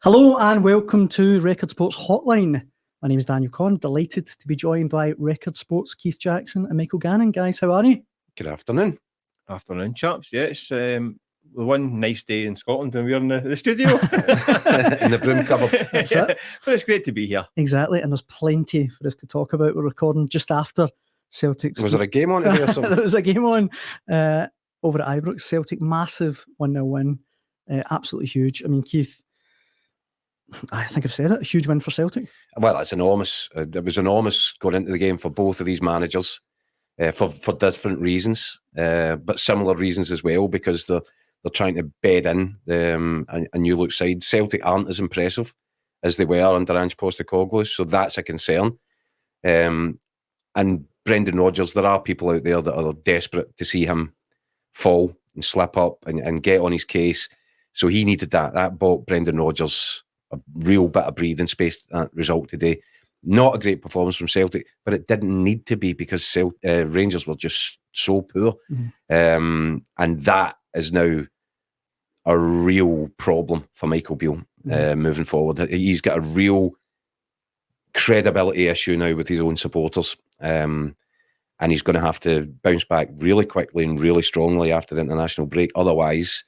Hello and welcome to Record Sports Hotline. My name is Daniel Conn, delighted to be joined by Record Sports Keith Jackson and Michael Gannon. Guys, how are you? Good afternoon. Afternoon, chaps. Yeah, it's the one nice day in Scotland when we're in the studio. In the broom cupboard. That's it. But it's great to be here. Exactly, and there's plenty for us to talk about. We're recording just after Celtic's... Was there a game on today or something? There was a game on over at Ibrox. Celtic, massive 1-0 win. Absolutely huge. I mean, Keith, I think I've said it, a huge win for Celtic. Well, it's enormous. It was enormous going into the game for both of these managers for different reasons, but similar reasons as well, because they're trying to bed in a new look side. Celtic aren't as impressive as they were under Ange Postecoglou, so that's a concern. And Brendan Rodgers, there are people out there that are desperate to see him fall and slip up and get on his case. So he needed that. That bought Brendan Rodgers a real bit of breathing space, that result today. Not a great performance from Celtic, but it didn't need to be because Rangers were just so poor. Mm-hmm. And that is now a real problem for Michael Beale moving forward. He's got a real credibility issue now with his own supporters. And he's going to have to bounce back really quickly and really strongly after the international break. Otherwise,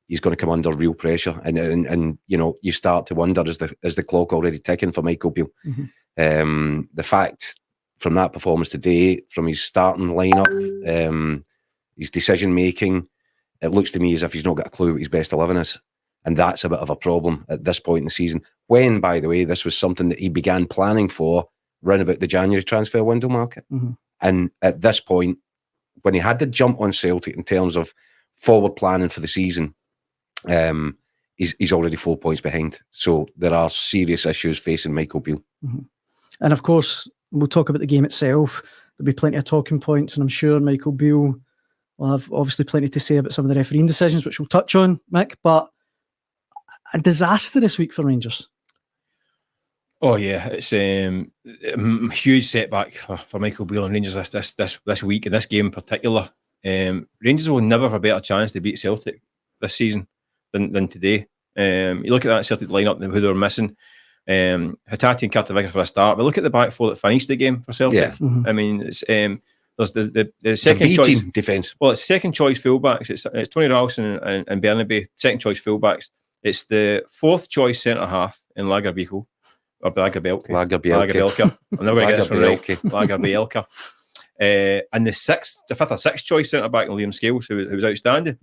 he's going to come under real pressure, and you know, you start to wonder, is the clock already ticking for Michael Beale? Mm-hmm. The fact from that performance today, from his starting lineup, his decision making, it looks to me as if he's not got a clue what his best 11 is, and that's a bit of a problem at this point in the season. When, by the way, this was something that he began planning for round about the January transfer window market, and at this point, when he had to jump on Celtic in terms of forward planning for the season, he's already 4 points behind. So there are serious issues facing Michael Beale. And of course, we'll talk about the game itself. There'll be plenty of talking points, and I'm sure Michael Beale will have obviously plenty to say about some of the refereeing decisions, which we'll touch on, Mick. But a disaster this week for Rangers. Oh yeah, it's a huge setback for Michael Beale and Rangers this week, and this game in particular. Rangers will never have a better chance to beat Celtic this season than today. You look at that Celtic lineup and who they were missing. Hatate and Kartavickas for a start, but look at the back four that finished the game for Celtic. Yeah. I mean, it's there's the second choice defence. Well, it's second choice fullbacks. It's Tony Ralston and Bernabe, second choice fullbacks. It's the fourth choice centre half in Lagerbielke or Lagerbielke. I'm never going to get this one right. Lagerbielke. And the fifth or sixth choice centre back, Liam Scales, who was outstanding.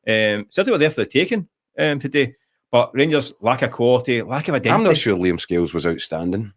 Celtic were there for the taking today, but Rangers lack of quality, lack of identity. I'm not sure Liam Scales was outstanding.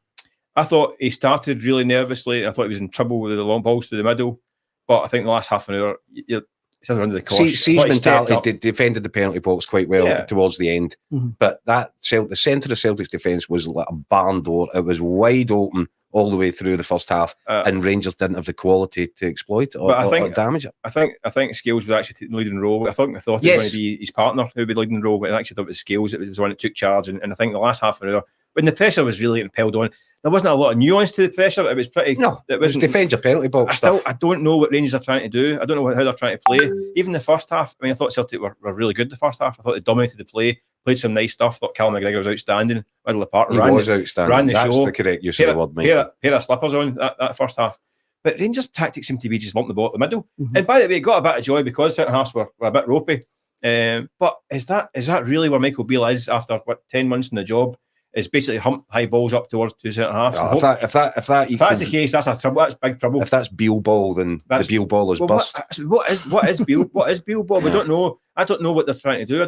I thought he started really nervously. I thought he was in trouble with the long balls to the middle, but I think the last half an hour, he's under the cosh. Siege mentality defended the penalty box quite well towards the end, but the centre of Celtic's defence was like a barn door. It was wide open all the way through the first half, and Rangers didn't have the quality to exploit it or damage it. I think Scales was actually taking the leading role. I thought it was going to be his partner who would be leading the role, but I actually thought it was Scales that was the one that took charge. And I think the last half an hour, when the pressure was really impelled on, there wasn't a lot of nuance to the pressure. It was pretty. No, it was defend your penalty box. I don't know what Rangers are trying to do. I don't know how they're trying to play. Even the first half, I mean, I thought Celtic were really good the first half. I thought they dominated the play, played some nice stuff. I thought Callum McGregor was outstanding. Middle of the park, outstanding. Ran the That's show. The correct use of the word, mate. Pair of slippers on that first half. But Rangers' tactics seemed to be just lump the ball at the middle. And by the way, got a bit of joy because centre halves were a bit ropey. But is that really where Michael Beale is after 10 months in the job? Is basically hump high balls up towards two centre halves. If that's the case, that's That's big trouble. If that's Beale ball, then the Beale ball is bust. What is Beale? What is Beale ball? We don't know. I don't know what they're trying to do.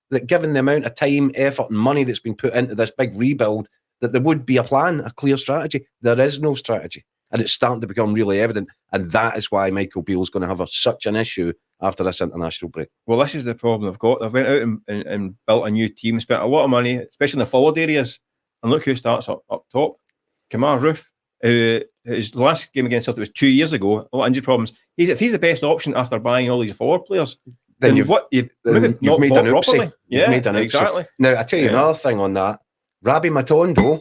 That given the amount of time, effort, and money that's been put into this big rebuild, that there would be a plan, a clear strategy. There is no strategy, and it's starting to become really evident. And that is why Michael Beale's going to have such an issue after this international break. Well, this is the problem they've got. They've went out and built a new team, spent a lot of money, especially in the forward areas. And look who starts up top. Kamar Roof, his last game against Celtic was 2 years ago. A lot of injury problems. If he's the best option after buying all these forward players, then you've made an oopsie. Yeah, made an exactly. Oopsie. Now, I tell you another thing on that. Rabbi Matondo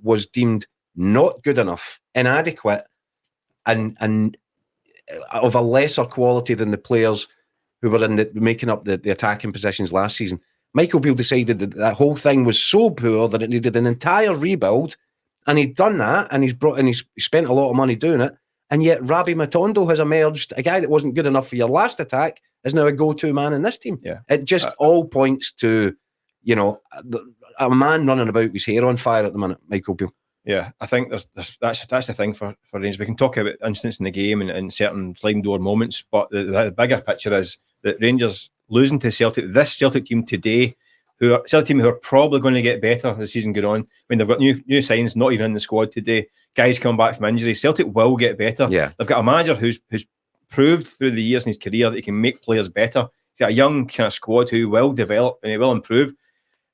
was deemed not good enough, inadequate, and of a lesser quality than the players who were making up the attacking positions last season. Michael Beale decided that whole thing was so poor that it needed an entire rebuild, and he'd done that, and he's spent a lot of money doing it, and yet Rabi Matondo has emerged, a guy that wasn't good enough for your last attack, is now a go-to man in this team. Yeah. It just all points to, a man running about with his hair on fire at the minute, Michael Beale. Yeah, I think that's the thing for Rangers. We can talk about incidents in the game and certain sliding door moments, but the bigger picture is that Rangers losing to Celtic, this Celtic team today, who are probably going to get better as the season goes on. I mean, they've got new signs, not even in the squad today. Guys coming back from injury. Celtic will get better. Yeah. They've got a manager who's proved through the years in his career that he can make players better. He's got a young kind of squad who will develop and he will improve.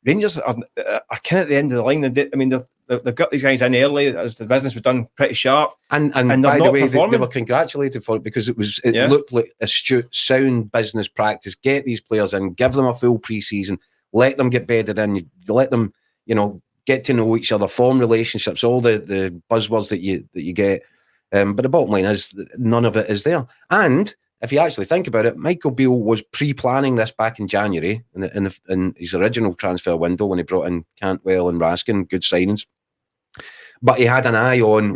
Rangers are kind of at the end of the line. They've got these guys in early as the business was done pretty sharp. And by the way, they were congratulated for it because it looked like astute, sound business practice. Get these players in, give them a full pre-season, let them get bedded in, you let them, get to know each other, form relationships, all the buzzwords that you get. But the bottom line is none of it is there. And if you actually think about it, Michael Beale was pre-planning this back in January in his original transfer window when he brought in Cantwell and Raskin, good signings. But he had an eye on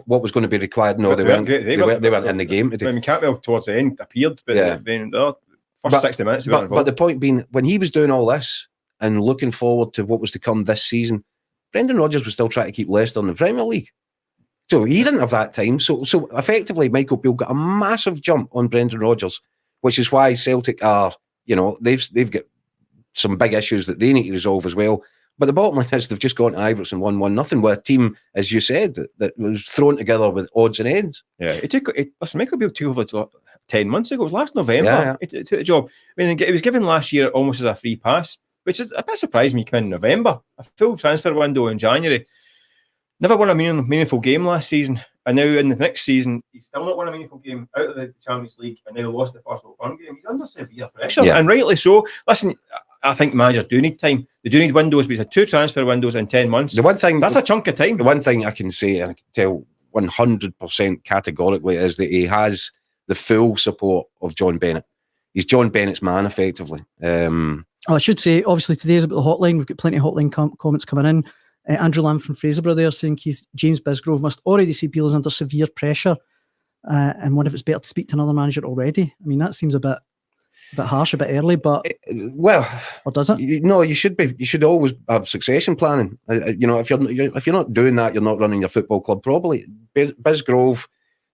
what was going to be required. No, they weren't in the game today. I mean, Cantwell towards the end appeared, but first 60 minutes. But the point being, when he was doing all this and looking forward to what was to come this season, Brendan Rodgers was still trying to keep Leicester in the Premier League. So he didn't have that time. So effectively, Michael Beale got a massive jump on Brendan Rodgers, which is why Celtic are, they've got some big issues that they need to resolve as well. But the bottom line is they've just gone to Ibrox and won 1-0 with a team, as you said, that was thrown together with odds and ends. Yeah, Michael Beale took over 10 months ago. It was last November. Yeah. He took the job. I mean, it was given last year almost as a free pass, which is a bit surprising when you come in November. A full transfer window in January. Never won a meaningful game last season. And now in the next season, he's still not won a meaningful game out of the Champions League and now lost the first Old game. He's under severe pressure, and rightly so. Listen, I think managers do need time. They do need windows. We had 2 transfer windows in 10 months. That's a chunk of time. The one thing I can say, and I can tell 100% categorically, is that he has the full support of John Bennett. He's John Bennett's man, effectively. I should say, obviously, today's about the hotline. We've got plenty of hotline comments coming in. Andrew Lamb from Fraserburgh there saying Keith, James Bisgrove must already see Beale is under severe pressure and wonder if it's better to speak to another manager already. I mean, that seems a bit harsh, a bit early, but or does it? No, you should be. You should always have succession planning. If you're not doing that, you're not running your football club properly. Bisgrove,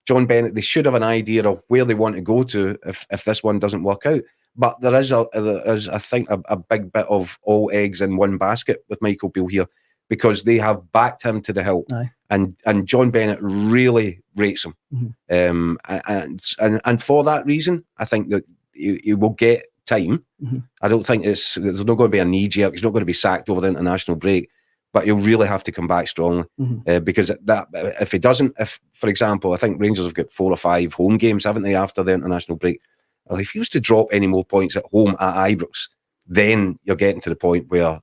John Bennett, they should have an idea of where they want to go to if this one doesn't work out. But there is I think a big bit of all eggs in one basket with Michael Beale here, because they have backed him to the hilt. Aye. And John Bennett really rates him. Mm-hmm. And for that reason, I think that he will get time. Mm-hmm. I don't think there's not going to be a knee jerk. He's not going to be sacked over the international break, but he'll really have to come back strongly. Mm-hmm. Because if he doesn't, for example, I think Rangers have got 4 or 5 home games, haven't they, after the international break? Well, if he was to drop any more points at home at Ibrox, then you're getting to the point where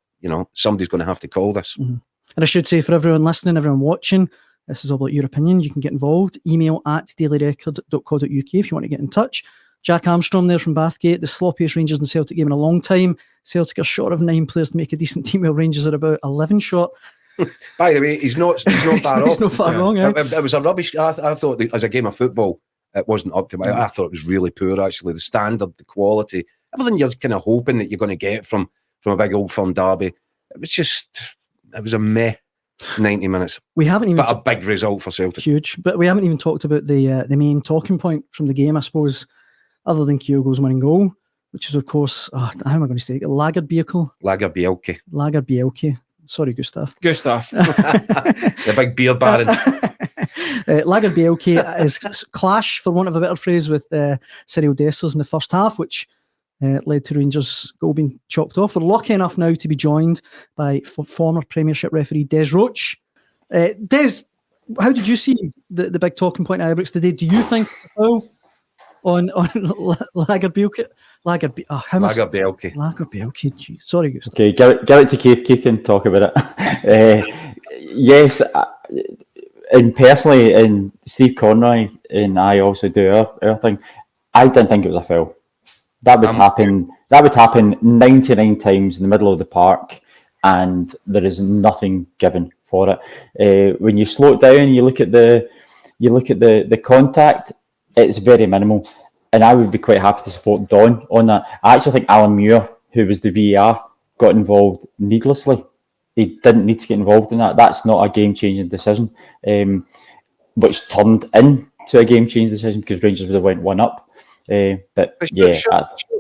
somebody's going to have to call this. Mm-hmm. And I should say, for everyone listening, everyone watching, this is all about your opinion. You can get involved. Email at dailyrecord.co.uk if you want to get in touch. Jack Armstrong there from Bathgate, the sloppiest Rangers and Celtic game in a long time. Celtic are short of 9 players to make a decent team, while Rangers are about 11 short. By the way, he's not far off. He's not far wrong. Eh? It was a rubbish. I thought as a game of football, it wasn't up to my. I thought it was really poor. Actually, the standard, the quality, everything you're kind of hoping that you're going to get from a big Old Firm derby. It was a meh 90 minutes. We haven't even, but a big result for Celtic. Huge, but we haven't even talked about the main talking point from the game, I suppose, other than Kyogo's winning goal, which is, of course, how am I going to say it? Lagerbielke. Sorry, Gustav. The big beer baron. Lagerbielke is clash, for want of a better phrase, with Cyril Dessers in the first half, which led to Rangers' goal being chopped off. We're lucky enough now to be joined by former Premiership referee Des Roach. Des, how did you see the big talking point at Ibrox today? Do you think it's a foul on Lagerbielke? Lagerbielke. Gee, sorry, Gustav. Okay, give it to Keith. Keith can talk about it. Yes, and personally, and Steve Conroy and I also do our thing. I didn't think it was a foul. That would happen. That would happen 99 times in the middle of the park, and there is nothing given for it. When you slow it down, you look at the contact. It's very minimal, and I would be quite happy to support Don on that. I actually think Alan Muir, who was the VAR, got involved needlessly. He didn't need to get involved in that. That's not a game-changing decision, which turned into a game-changing decision because Rangers would have went 1 up. But yeah,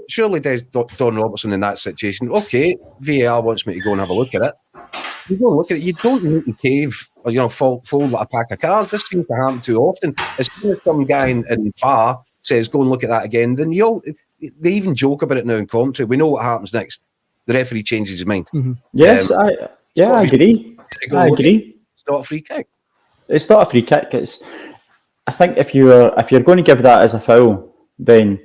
surely there's Don Robertson in that situation. Okay, VAR wants me to go and have a look at it. You go and look at it. You don't need to cave or fold like a pack of cards. This seems to happen too often. As soon as some guy in VAR says go and look at that again, then they even joke about it now in commentary. We know what happens next. The referee changes his mind. Mm-hmm. Yes, I agree. I agree. It's not a free kick. It's not a free kick. I think if you're going to give that as a foul, then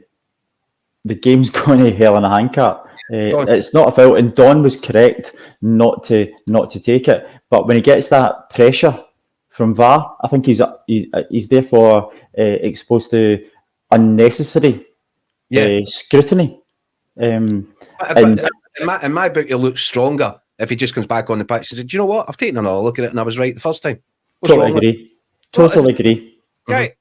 the game's going to hell in a handcart. It's not a foul, and Don was correct not to take it. But when he gets that pressure from VAR, I think he's therefore exposed to unnecessary scrutiny. In my book, he'll look stronger if he just comes back on the pitch and says, "Do you know what? I've taken another look at it, and I was right the first time." Totally agree.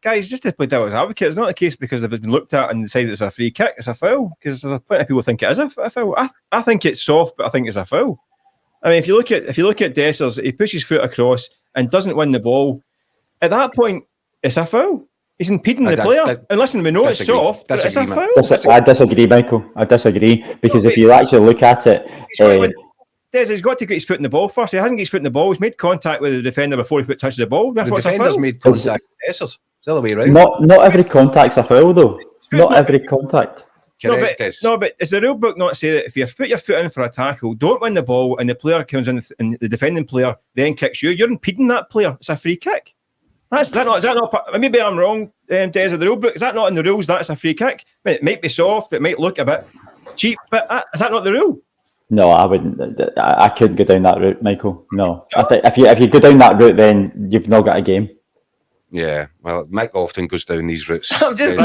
Guys, just to play devil's advocate, it's not the case because they've been looked at and decided it's a free kick, it's a foul. Because there's plenty of people think it is a foul. I think it's soft, but I think it's a foul. I mean, if you look at Dessers, he pushes his foot across and doesn't win the ball. At that point, it's a foul. He's impeding the player. And listen, we know it's soft, but it's a foul. I disagree, Michael. I disagree because if you actually look at it, he's got to get his foot in the ball first. He hasn't got his foot in the ball. He's made contact with the defender before he touches the ball. The defender's made contact with Dessers. It's the other way around. Not every contact's a foul, though. Not every contact. But is the rule book not say that if you put your foot in for a tackle, don't win the ball, and the player comes in, and the defending player then kicks you, you're impeding that player. It's a free kick. Is that not? Maybe I'm wrong, Des, of the rule book. Is that not in the rules? That's a free kick. It might be soft. It might look a bit cheap, but is that not the rule? No, I wouldn't. I couldn't go down that route, Michael. No. I think if you go down that route, then you've not got a game. Yeah, well, Mike often goes down these routes. I'm just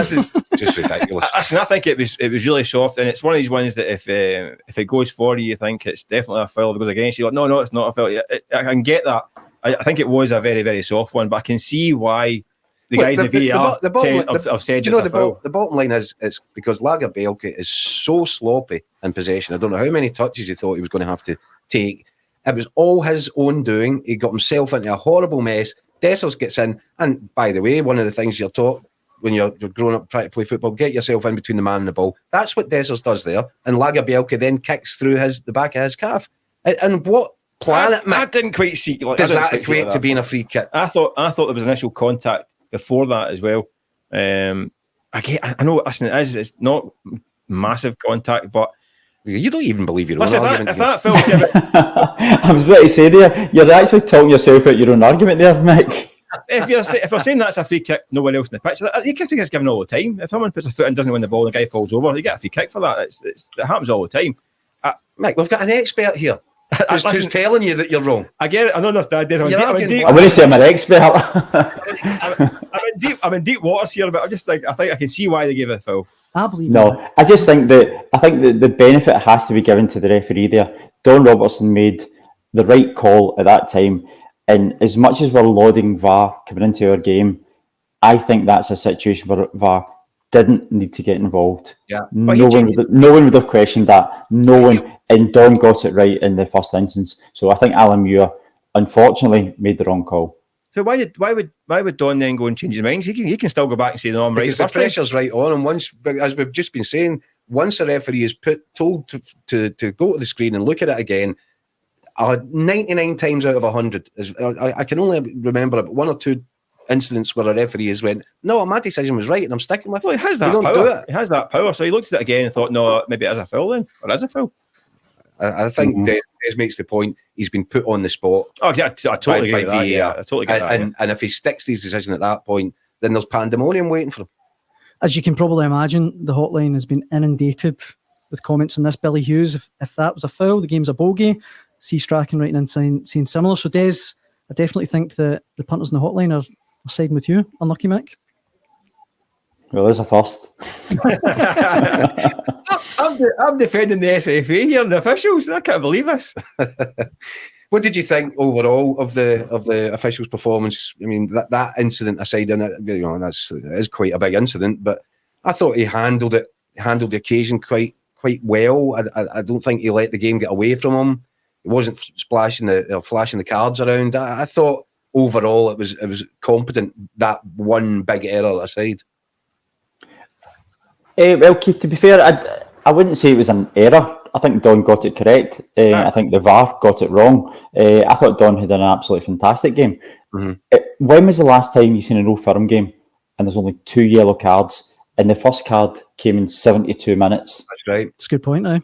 ridiculous. Listen, I think it was really soft, and it's one of these ones that if it goes for you think it's definitely a foul. If it goes against you, no, it's not a foul. I can get that. I think it was a very, very soft one, but I can see why the guys in the VAR have said it's a foul. The bottom line is it's because Lagerbielke is so sloppy in possession. I don't know how many touches he thought he was going to have to take. It was all his own doing. He got himself into a horrible mess. Dessers gets in, and by the way, one of the things you're taught when you're growing up trying to play football, get yourself in between the man and the ball. That's what Dessers does there, and Lagerbielke then kicks through the back of his calf. And what planet? I didn't quite see. Does that equate to being a free kick? I thought there was initial contact before that as well. I know. Listen, it's not massive contact, but. You don't even believe your own argument. If that felt I was about to say there, you're actually talking yourself out your own argument there, Mick. If you're saying that's a free kick, no one else in the pitch, you can think it's given all the time. If someone puts a foot and doesn't win the ball and the guy falls over, you get a free kick for that. It happens all the time. Mick, we've got an expert here who's telling you that you're wrong. I get it. I know this, Dad. I wouldn't say I'm an expert. I'm in deep waters here, but I think I can see why they gave it a foul. I believe no. I just think that the benefit has to be given to the referee there. Don Robertson made the right call at that time, and as much as we're lauding VAR coming into our game, I think that's a situation where VAR didn't need to get involved. Yeah, no one would have questioned that. No one, and Don got it right in the first instance. So I think Alan Muir, unfortunately, made the wrong call. So why would Don then go and change his mind? He can still go back and say no, I'm right. Because the pressure's right on, and once, as we've just been saying, once a referee is told to go to the screen and look at it again, 99 times out of 100, I can only remember about one or two incidents where a referee has went, no, my decision was right, and I'm sticking with it. Well, he has that power. He has that power. So he looked at it again and thought, no, maybe it is a foul then, or it is a foul. I think Des makes the point. He's been put on the spot. Oh yeah, I totally get that. Yeah, I totally get that. And if he sticks to his decision at that point, then there's pandemonium waiting for him. As you can probably imagine, the hotline has been inundated with comments on this. Billy Hughes, if that was a foul, the game's a bogey. C. Strachan writing in saying similar. So Des, I definitely think that the punters in the hotline are siding with you. Unlucky, Mick. Well, there's a first. I'm defending the SFA here and the officials. I can't believe this. What did you think overall of the officials' performance? I mean, that incident aside, and it is quite a big incident, but I thought he handled the occasion quite well. I don't think he let the game get away from him. He wasn't flashing the cards around. I thought overall it was competent. That one big error aside. Well, Keith, to be fair, I wouldn't say it was an error. I think Don got it correct. I think the VAR got it wrong. I thought Don had done an absolutely fantastic game. Mm-hmm. When was the last time you seen an Old Firm game and there's only 2 yellow cards, and the first card came in 72 minutes? That's right. That's a good point, eh?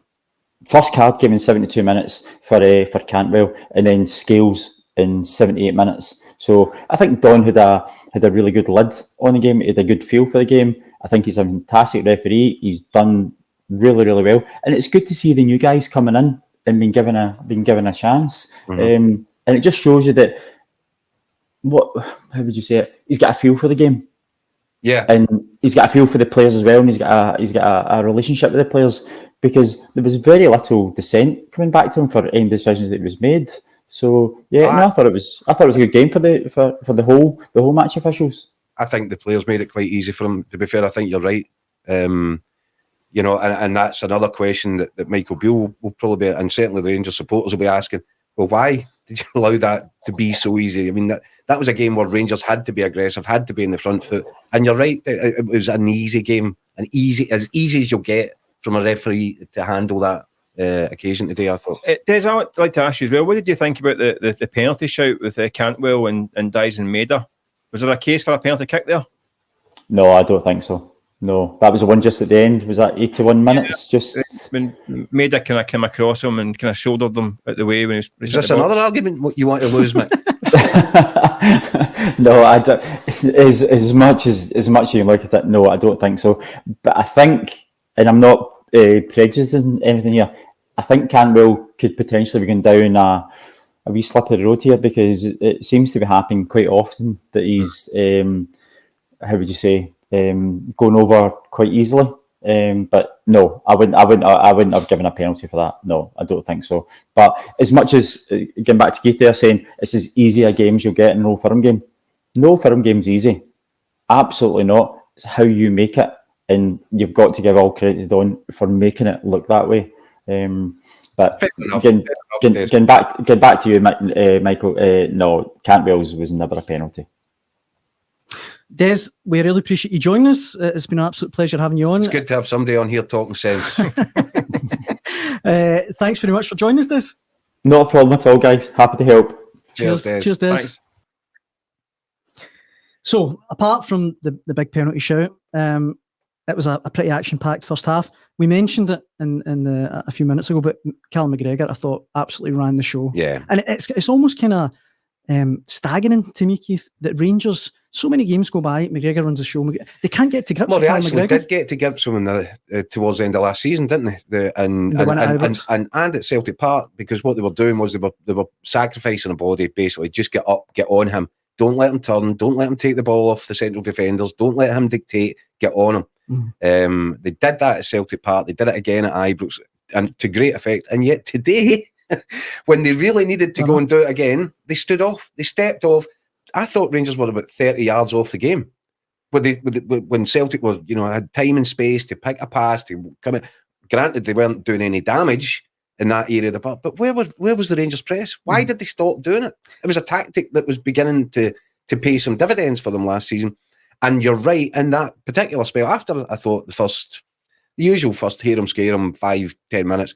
First card came in 72 minutes for Cantwell, and then Scales in 78 minutes. So I think Don had a really good lid on the game. He had a good feel for the game. I think he's a fantastic referee. He's done really, really well, and it's good to see the new guys coming in and being given a chance. Mm-hmm. And it just shows you that how would you say it? He's got a feel for the game. Yeah, and he's got a feel for the players as well, and he's got a relationship with the players, because there was very little dissent coming back to him for any decisions that was made. So I thought it was a good game for the whole match officials. I think the players made it quite easy for him. To be fair, I think you're right. And that's another question that Michael Beale will probably be, and certainly the Rangers supporters will be asking, well, why did you allow that to be so easy? I mean, that was a game where Rangers had to be aggressive, had to be in the front foot. And you're right, it was an easy game, as easy as you'll get from a referee to handle that occasion today, I thought. Des, I'd like to ask you as well, what did you think about the penalty shout with Cantwell and Dyson Maida? Was there a case for a penalty kick there? No, I don't think so. No, that was the one just at the end. Was that 81 minutes? Just when Maida kind of came across him and kind of shouldered them out the way when he was. Is this another argument you want to lose, Mick? No, I don't. As much as you can look at it, no, I don't think so. But I think, and I'm not prejudiced in anything here, I think Cantwell could potentially be going down a wee slip of the road here, because it seems to be happening quite often that he's, how would you say, going over quite easily. But no, I wouldn't have given a penalty for that. No, I don't think so. But as much as getting back to Keith there saying it's as easy a game as you'll get in an Old Firm game. No Firm game's easy. Absolutely not. It's how you make it, and you've got to give all credit to Don for making it look that way. But getting back to you, Michael. No, Cantwell's was never a penalty. Des, we really appreciate you joining us. It's been an absolute pleasure having you on. It's good to have somebody on here talking sense. Thanks very much for joining us, Des. Not a problem at all, guys. Happy to help. Cheers, Des. Thanks. So, apart from the big penalty shout, it was a pretty action-packed first half. We mentioned it in a few minutes ago, but Callum McGregor, I thought, absolutely ran the show. Yeah. And it's almost kind of staggering to me, Keith, that Rangers, so many games go by, McGregor runs the show. They can't get to grips with Callum McGregor. Well, they actually did get to grips with him towards the end of last season, didn't they? And at Celtic Park, because what they were doing was they were sacrificing a body, basically. Just get up, get on him. Don't let him turn. Don't let him take the ball off the central defenders. Don't let him dictate. Get on him. They did that at Celtic Park. They did it again at Ibrox, and to great effect. And yet today, when they really needed to go and do it again, they stood off. They stepped off. I thought Rangers were about 30 yards off the game. When Celtic was, had time and space to pick a pass, to come in. Granted, they weren't doing any damage in that area of the park, but where was the Rangers press? Why did they stop doing it? It was a tactic that was beginning to pay some dividends for them last season. And you're right, in that particular spell, after I thought the usual first hear 'em, scare 'em, 5-10 minutes,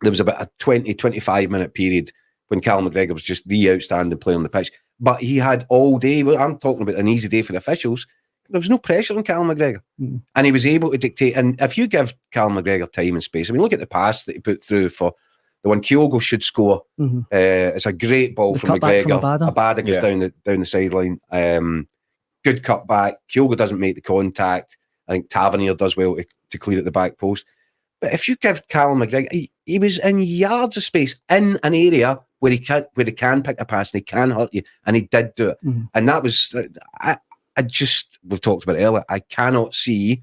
there was about a 20-25 minute period when Callum McGregor was just the outstanding player on the pitch. But he had all day, I'm talking about an easy day for the officials, there was no pressure on Callum McGregor. And he was able to dictate. And if you give Callum McGregor time and space, I mean, look at the pass that he put through for the one Kyogo should score. It's a great ball from McGregor. Abada goes down the sideline. Good cut back. Kyogo doesn't make the contact. I think Tavernier does well to clear at the back post. But if you give Callum McGregor, he was in yards of space in an area where he can pick a pass and he can hurt you, and he did do it. And that was, we've talked about it earlier, I cannot see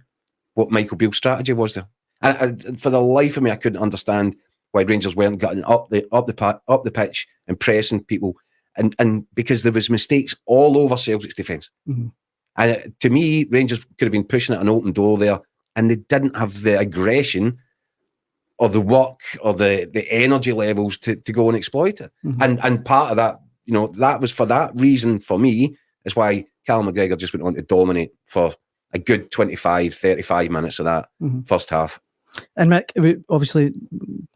what Michael Beale's strategy was there. And for the life of me, I couldn't understand why Rangers weren't getting up the pitch and pressing people, and because there was mistakes all over Celtic's defence. Mm-hmm. And to me, Rangers could have been pushing at an open door there, and they didn't have the aggression or the work or the energy levels to go and exploit it. Mm-hmm. And part of that, that was for that reason for me, is why Callum McGregor just went on to dominate for a good 25, 35 minutes of that first half. And Mick, obviously,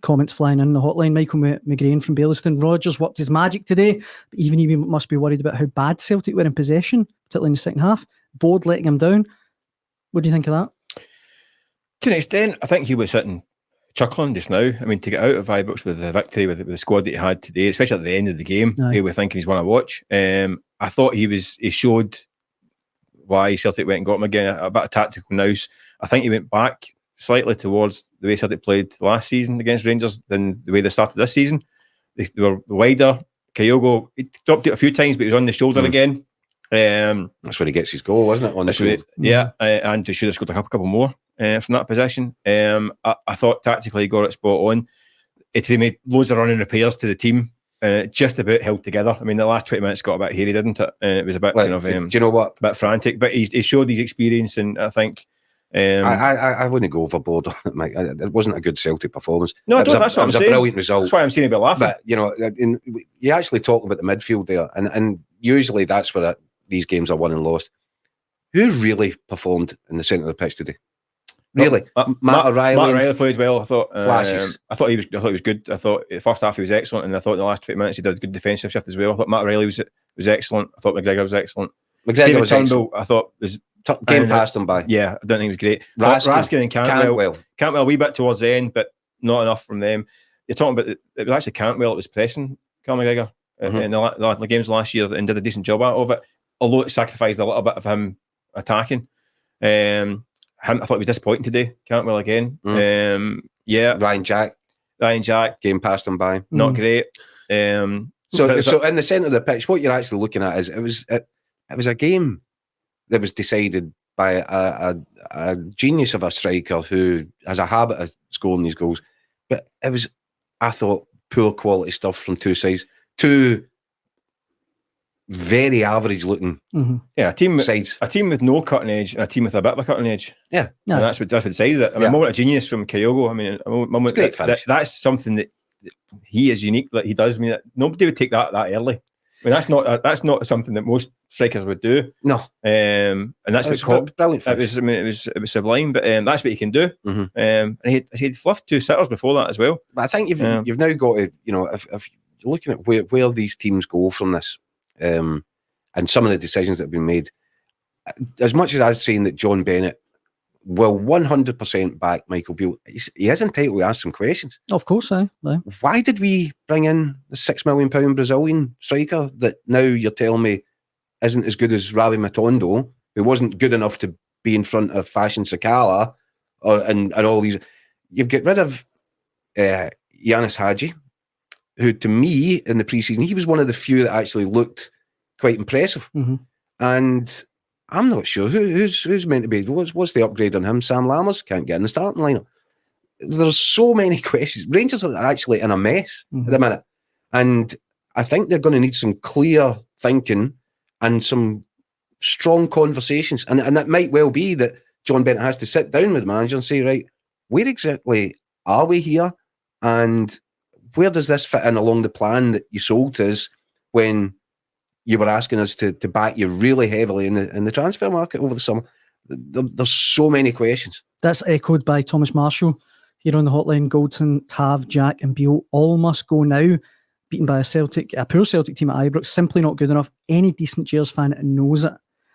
comments flying in the hotline. Michael McGrain from Baillieston. Rogers worked his magic today, but even he must be worried about how bad Celtic were in possession, particularly in the second half. Board letting him down. What do you think of that? To an extent, I think he was sitting chuckling just now. I mean, to get out of Ibrox with the victory, with the squad that he had today, especially at the end of the game, he was thinking he's one to watch. I thought he showed why Celtic went and got him again, a bit of tactical nous. I think he went back slightly towards the way Celtic played last season against Rangers than the way they started this season. They were wider. Kyogo, he dropped it a few times, but he was on the shoulder again. That's where he gets his goal, wasn't it? On the shoulder. And he should have scored a couple more from that position. I thought tactically he got it spot on. He made loads of running repairs to the team. Just about held together. I mean, the last 20 minutes got a bit hairy, didn't it? And it was a bit kind of do you know what? A bit frantic. But he showed his experience, and I think I wouldn't go overboard on it, Mike. It wasn't a good Celtic performance. No, that's what I'm saying. It was a brilliant result. That's why I'm saying about laughing. But you actually talk about the midfield there, and usually that's where these games are won and lost. Who really performed in the centre of the pitch today? Really, Matt O'Reilly. Matt O'Reilly played well. I thought flashes. I thought he was good. I thought the first half he was excellent, and I thought in the last 20 minutes he did a good defensive shift as well. I thought Matt O'Reilly was excellent. I thought McGregor was excellent. McGregor was excellent. I thought was game passed him by. Yeah, I don't think it was great. Raskin and Cantwell a wee bit towards the end, but not enough from them. You're talking about it was actually Cantwell that was pressing Callum McGregor in the games last year and did a decent job out of it. Although it sacrificed a little bit of him attacking. I thought it was disappointing today. Cantwell again. Ryan Jack. Game passed him by. Not great. So in the centre of the pitch, what you're actually looking at is it was a game that was decided by a genius of a striker who has a habit of scoring these goals. But it was, I thought, poor quality stuff from two sides. Two very average looking a team sides. A team with no cutting edge and a team with a bit of a cutting edge. Yeah. And that's what decided it. I mean, a moment of genius from Kyogo. I mean, a moment that's something that he is unique that he does. I mean, nobody would take that early. I mean, that's not something that most strikers would do. No. And that's what brilliant. It was sublime, but that's what he can do. And he'd fluffed two sitters before that as well. But I think you've now got to, if you're looking at where these teams go from this, and some of the decisions that have been made, as much as I've seen that John Bennett will 100% back Michael Beale, he is entitled to ask some questions. Of course, aye. Why did we bring in the £6 million Brazilian striker that now you're telling me isn't as good as Ravi Matondo, who wasn't good enough to be in front of Fashion Sakala and all these? You've got rid of Yanis Hadji, who to me in the pre-season, he was one of the few that actually looked quite impressive. And I'm not sure who's meant to be. What's the upgrade on him? Sam Lammers can't get in the starting lineup. There's so many questions. Rangers are actually in a mess at the minute. And I think they're going to need some clear thinking and some strong conversations. And that might well be that John Bennett has to sit down with the manager and say, right, where exactly are we here? And where does this fit in along the plan that you sold to us when you were asking us to back you really heavily in the transfer market over the summer? There's so many questions. That's echoed by Thomas Marshall here on the hotline. Goldson, Tav, Jack and Beale all must go now. Beaten by a poor Celtic team at Ibrox, simply not good enough. Any decent Cheers fan knows it.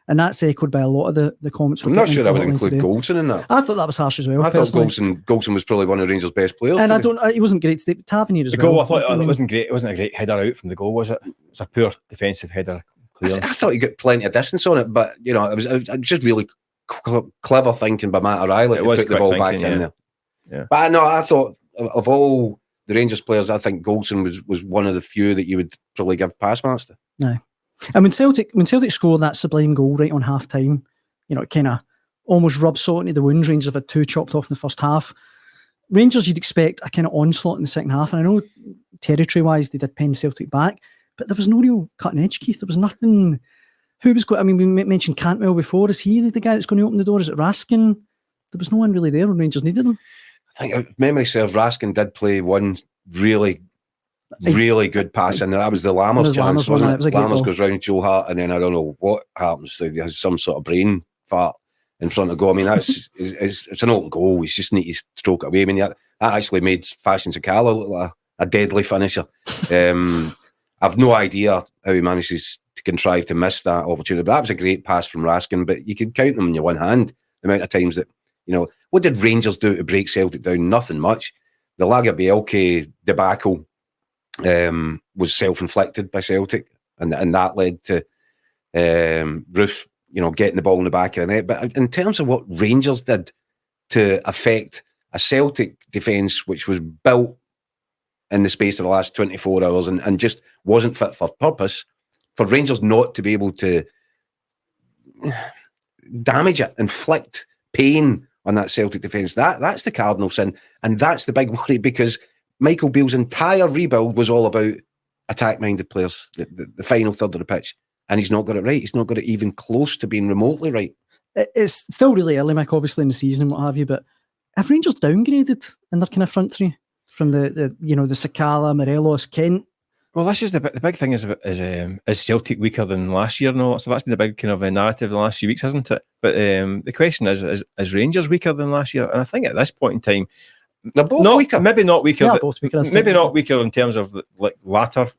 And that's echoed by a lot of the comments. I'm not sure I would include Goldson in that. I thought that was harsh as well. I thought Goldson was probably one of Rangers' best players. And he wasn't great today. Tavernier as well. I thought it wasn't great. It wasn't a great header out from the goal, was it? It was a poor defensive header. I thought he got plenty of distance on it, but it was just really clever thinking by Matt O'Reilly to put the ball back in there. Yeah. But no, I thought of all the Rangers players, I think Goldson was one of the few that you would probably give pass marks to. No. And when Celtic scored that sublime goal right on half time, it kind of almost rubs salt into the wounds. Rangers have had two chopped off in the first half. Rangers, you'd expect a kind of onslaught in the second half. And I know territory-wise, they did pen Celtic back, but there was no real cutting edge, Keith. There was nothing. Who was going? I mean, we mentioned Cantwell before. Is he the guy that's going to open the door? Is it Raskin? There was no one really there when Rangers needed him. I think, if memory serves, Raskin did play one really good pass, and that was the Lammers chance, wasn't it? Lammers goes round Joe Hart, and then I don't know what happens. He has some sort of brain fart in front of goal. I mean, it's an open goal. He's just need to stroke it away. I mean, that actually made Fashion Sakala look like a deadly finisher. I've no idea how he manages to contrive to miss that opportunity. But that was a great pass from Raskin, but you can count them in your one hand, the amount of times that, what did Rangers do to break Celtic down? Nothing much. The Lagerbielke debacle was self-inflicted by Celtic, and that led to Roof, getting the ball in the back of the net. But in terms of what Rangers did to affect a Celtic defence which was built in the space of the last 24 hours and just wasn't fit for purpose, for Rangers not to be able to damage it, inflict pain on that Celtic defence, that's the cardinal sin. And that's the big worry, because Michael Beale's entire rebuild was all about attack-minded players, the final third of the pitch. And he's not got it right. He's not got it even close to being remotely right. It's still really early, Mick, obviously, in the season and what have you, but have Rangers downgraded in their kind of front three from the Sakala, Morelos, Kent? Well, this is the big thing is Celtic weaker than last year? No, so that's been the big kind of narrative the last few weeks, hasn't it? But the question is Rangers weaker than last year? And I think at this point in time, they're both weaker. Maybe not weaker. Yeah, both weaker. Maybe not weaker in terms of like latter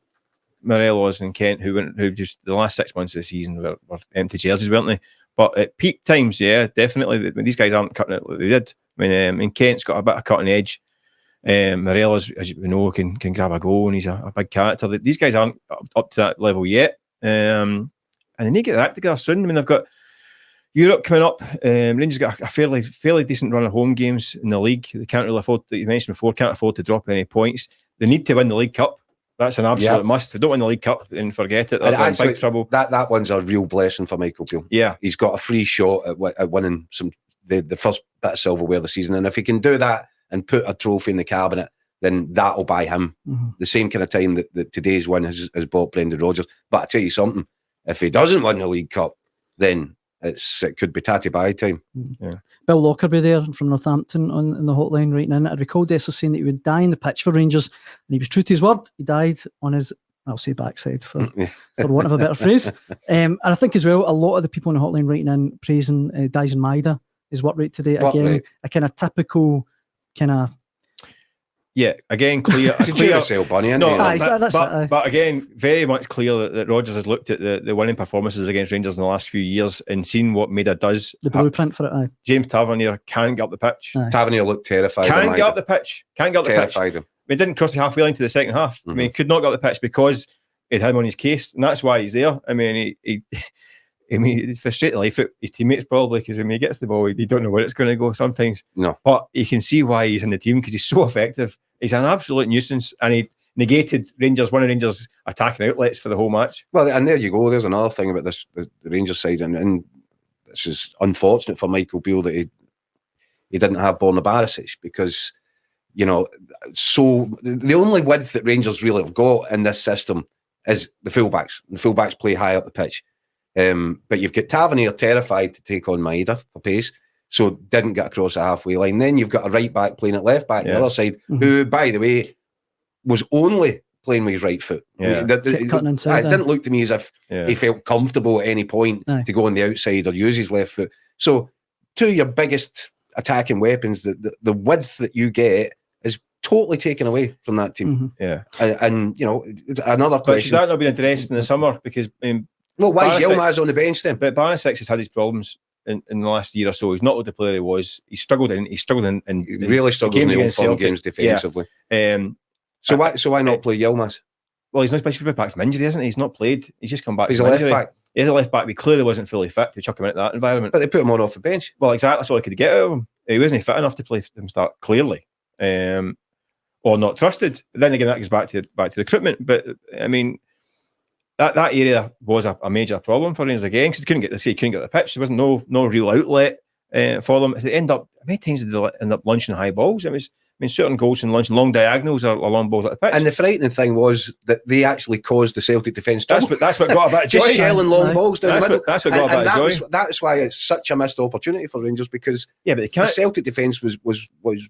Morelos and Kent, who just the last 6 months of the season were empty jerseys, weren't they? But at peak times, yeah, definitely. When these guys aren't cutting it like they did. I mean, Kent's got a bit of cutting edge. Morelos, as we know, can grab a goal, and he's a big character. These guys aren't up to that level yet, and they need to get that together soon. I mean, they've got Europe coming up. Rangers got a fairly decent run of home games in the league. They can't really afford, that you mentioned before, can't afford to drop any points. They need to win the League Cup. That's an absolute must. If they don't win the League Cup, then forget it. They're in big trouble. That one's a real blessing for Michael Beale. Yeah, he's got a free shot at winning the first bit of silverware this season, and if he can do that and put a trophy in the cabinet, then that'll buy him the same kind of time that today's win has bought Brendan Rodgers. But I tell you something, if he doesn't win the League Cup, then it could be tatty bye time. Yeah. Bill Lockerby there from Northampton on the hotline right now. I recall Dessler saying that he would die in the pitch for Rangers, and he was true to his word. He died on his, I'll say, backside for want of a better phrase. And I think as well, a lot of the people on the hotline writing in praising Dyson Maeda, his work rate today. Again, a kind of typical kind of... Yeah, again, clear. But again, very much clear that Rodgers has looked at the winning performances against Rangers in the last few years and seen what Maeda does. The blueprint for it, aye. James Tavernier can't get up the pitch. Aye. Tavernier looked terrified. Can't get up the pitch. Him. He didn't cross the halfway line to the second half. I mean, he could not get up the pitch because it had him on his case, and that's why he's there. I mean, it's frustrating life for his teammates probably, because when he gets the ball, you don't know where it's going to go sometimes. No. But you can see why he's in the team, because he's so effective. He's an absolute nuisance, and he negated one of Rangers' attacking outlets for the whole match. Well, and there you go. There's another thing about this, the Rangers side, and this is unfortunate for Michael Beale that he didn't have Borna Barisic, because, so the only width that Rangers really have got in this system is the fullbacks. The fullbacks play high up the pitch. But you've got Tavernier terrified to take on Maeda for pace, so didn't get across the halfway line. Then you've got a right back playing at left back on the other side, who, by the way, was only playing with his right foot. Yeah. It didn't look to me as if he felt comfortable at any point to go on the outside or use his left foot. So two of your biggest attacking weapons, the width that you get is totally taken away from that team. Yeah. And another question. But should that not be addressed in the summer? Because well, why is Yilmaz on the bench then? But Barisic has had his problems in the last year or so. He's not what the player he was. He struggled in really struggled in the Old Firm games defensively. Yeah. So why not play Yilmaz? Well, he's not back from injury, isn't he? He's not played. He's just come back. He's from a left injury. back. He's a left back. He clearly wasn't fully fit to chuck him into that environment. But they put him on off the bench. Well, exactly. That's all he could get out of him. He wasn't fit enough to play from start, clearly, or not trusted. Then again, that goes back to recruitment. But I mean, that area was a major problem for Rangers again, because he couldn't get the pitch. There was no real outlet for them. They end up, how many times did they end up launching high balls? It mean, certain goals in lunch, long diagonals are long balls at the pitch. And the frightening thing was that they actually caused the Celtic defence trouble. That's what got a bit of joy. Just shelling long balls down the middle. That's what got a bit of joy. That's why it's such a missed opportunity for Rangers, because but they can't. The Celtic defence was wide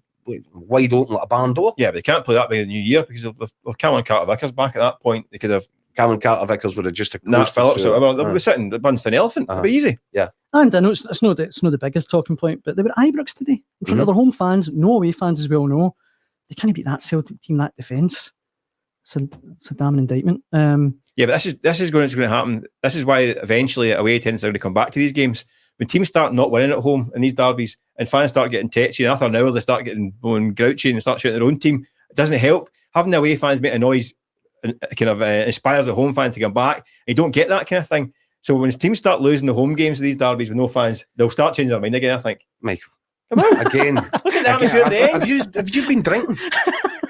open like a barn door. Yeah, but they can't play that by the new year because of Cameron Carter-Vickers back at that point. They could have Cameron Carter-Vickers would have just Nat Phillips. They were sitting the buns to an elephant. It'd be easy. Yeah. And I know it's not the biggest talking point, but they were at Ibrox today in front of their home fans, no away fans as we all know. They can't beat that Celtic team, that defence. It's a damning indictment. But this is going to happen. This is why eventually away tends to come back to these games. When teams start not winning at home in these derbies and fans start getting tetchy, and after an hour they start getting grouchy and start shouting their own team, it doesn't help. Having the away fans make a noise kind of inspires the home fan to come back. You don't get that kind of thing. So when teams start losing the home games of these derbies with no fans, they'll start changing their mind again, I think. Michael, come on. Again. Look at the atmosphere at the end. Have you been drinking?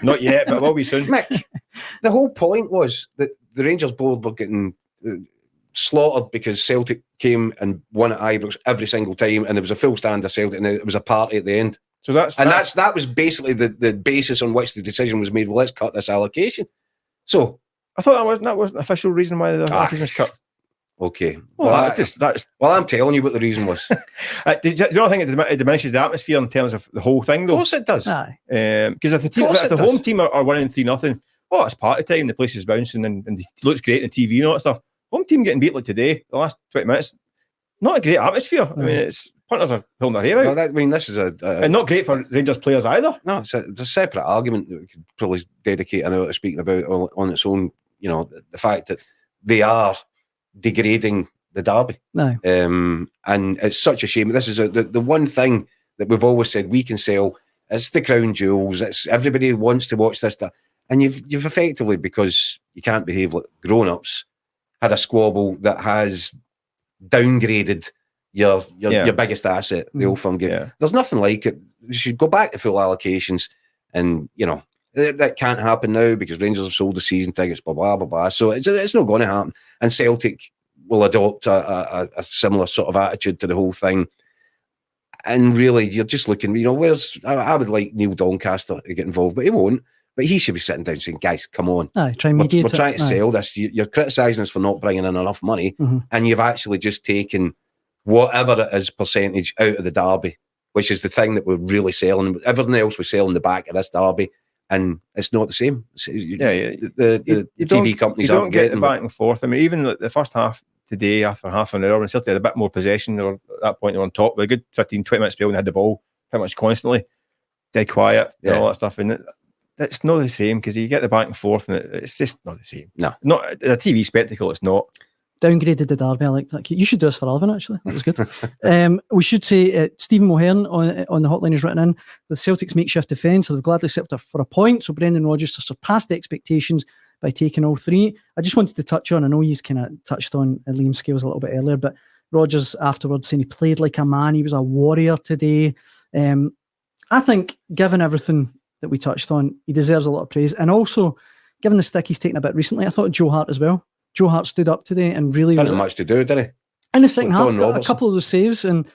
Not yet, but will be soon. Mick, the whole point was that the Rangers board were getting slaughtered because Celtic came and won at Ibrox every single time, and there was a full stand of Celtic, and it was a party at the end. So that was basically the basis on which the decision was made. Well, let's cut this allocation. So I thought that wasn't the official reason why the allocation was cut. Okay. Well, I'm telling you what the reason was. Do you not think it diminishes the atmosphere in terms of the whole thing, though? Of course it does. Because if the home team are winning 3-0, it's party time, the place is bouncing and it looks great on TV and all that stuff. Home team getting beat like today, the last 20 minutes, not a great atmosphere. I mean, punters are pulling their hair out. This is and not great for Rangers players either. No, it's a separate argument that we could probably dedicate an hour to speaking about on its own. You know, the fact that they are degrading the derby. No. And it's such a shame. This is the one thing that we've always said we can sell. It's the crown jewels. It's everybody wants to watch this stuff. And you've effectively, because you can't behave like grown-ups, had a squabble that has downgraded your biggest asset, the Old Firm game. Yeah. There's nothing like it. You should go back to full allocations, and you know that can't happen now because Rangers have sold the season tickets, blah blah blah blah. So it's not going to happen. And Celtic will adopt a similar sort of attitude to the whole thing. And really, you're just looking. You know, I would like Neil Doncaster to get involved, but he won't. But he should be sitting down saying, guys, come on. Try and mediate we're trying to sell this. You're criticising us for not bringing in enough money, and you've actually just taken whatever it is percentage out of the derby, which is the thing that we're really selling. Everything else we sell in the back of this derby, and it's not the same. The TV companies aren't getting the back and forth. I mean, even the first half today, after half an hour, when Celtic had a bit more possession, or at that point they were on top with a good 15-20 minute spell and had the ball pretty much constantly, dead quiet, and all that stuff. And it's not the same because you get the back and forth, and it's just not the same. No, not a TV spectacle. It's not. Downgraded the derby. I like that. You should do this for Alvin, actually. That was good. We should say Stephen Mulhern on the hotline has written in the Celtic's makeshift defence. They've gladly settled for a point. So Brendan Rodgers has surpassed the expectations by taking all three. I just wanted to touch on, I know he's kind of touched on Liam Scales a little bit earlier, but Rodgers afterwards saying he played like a man. He was a warrior today. I think, given everything that we touched on, he deserves a lot of praise. And also, given the stick he's taken a bit recently, I thought Joe Hart as well. Joe Hart stood up today and really hasn't much to do, did he? In the second half, got a couple of those saves, and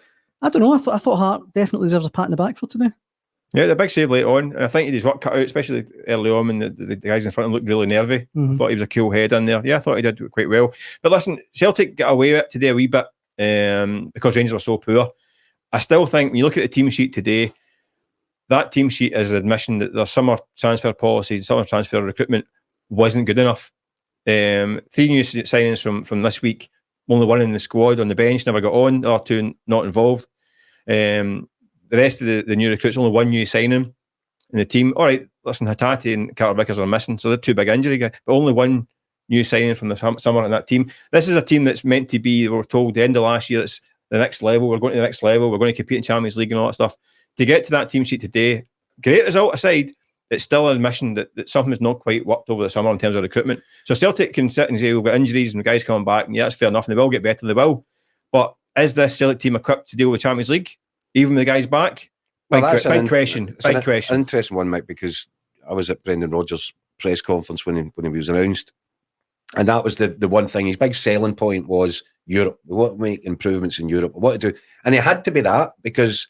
I don't know. I thought Hart definitely deserves a pat in the back for today. Yeah, the big save late on. I think he did his work cut out, especially early on when the guys in front of him looked really nervy. I thought he was a cool head in there. Yeah, I thought he did quite well. But listen, Celtic got away with it today a wee bit because Rangers were so poor. I still think when you look at the team sheet today, that team sheet is an admission that their summer transfer policy and summer transfer recruitment wasn't good enough. 3 new signings from this week, only one in the squad on the bench, never got on, or 2 not involved. The rest of the new recruits, only 1 new signing in the team. All right, listen, Hatate and Carter-Vickers are missing, so they're 2 big injury guys, but only 1 new signing from the summer in that team. This is a team that's meant to be, we were told the end of last year, it's the next level, we're going to the next level, we're going to compete in Champions League and all that stuff. To get to that team sheet today, great result aside, it's still an admission that something has not quite worked over the summer in terms of recruitment. So Celtic can sit and say we've got injuries and the guys coming back, and yeah, that's fair enough, and they will get better, they will. But is this Celtic team equipped to deal with Champions League, even with the guys back? Big question. Interesting one, Mike, because I was at Brendan Rodgers' press conference when he was announced, and that was the one thing. His big selling point was Europe. We want to make improvements in Europe. We want to do, and it had to be that because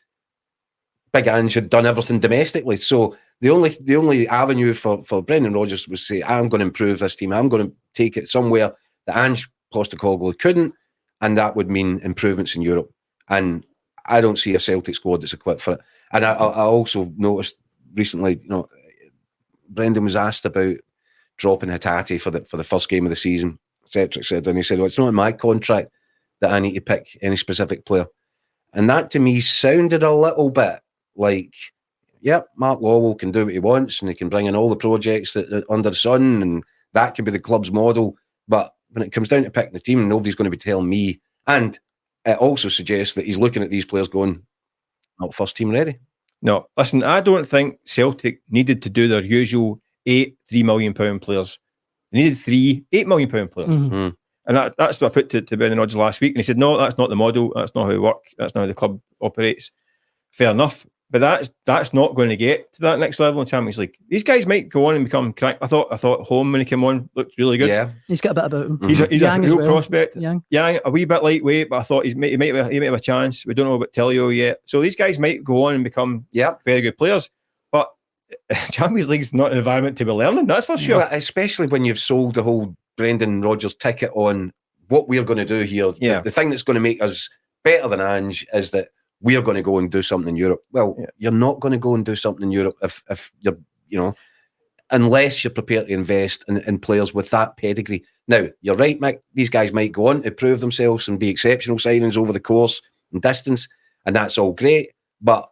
Big Ange had done everything domestically. So the only avenue for Brendan Rodgers was to say, I'm going to improve this team. I'm going to take it somewhere that Ange Postecoglou couldn't, and that would mean improvements in Europe. And I don't see a Celtic squad that's equipped for it. And I also noticed recently, Brendan was asked about dropping Hatate for the first game of the season, etc., etc. And he said, well, it's not in my contract that I need to pick any specific player. And that to me sounded a little bit like, yep, Mark Lawwell can do what he wants and he can bring in all the projects that under the sun, and that can be the club's model. But when it comes down to picking the team, nobody's going to be telling me. And it also suggests that he's looking at these players going, not first team ready. No, listen, I don't think Celtic needed to do their usual 8 £3 million players. They needed 3 £8 million players. Mm-hmm. And that's what I put to Brendan Rodgers last week. And he said, no, that's not the model. That's not how we work. That's not how the club operates. Fair enough. But that's not going to get to that next level in Champions League. These guys might go on and become crack. I thought Home, when he came on, looked really good. Yeah. He's got a bit about him. He's a real prospect. Young, a wee bit lightweight, but I thought he might have a chance. We don't know about Telio yet. So these guys might go on and become very good players. But Champions League's not an environment to be learning, that's for sure. Well, especially when you've sold the whole Brendan Rodgers ticket on what we're going to do here. Yeah. The thing that's going to make us better than Ange is that we're going to go and do something in Europe. Well, you're not going to go and do something in Europe if you're, unless you're prepared to invest in players with that pedigree. Now, you're right, Mick, these guys might go on to prove themselves and be exceptional signings over the course and distance, and that's all great. But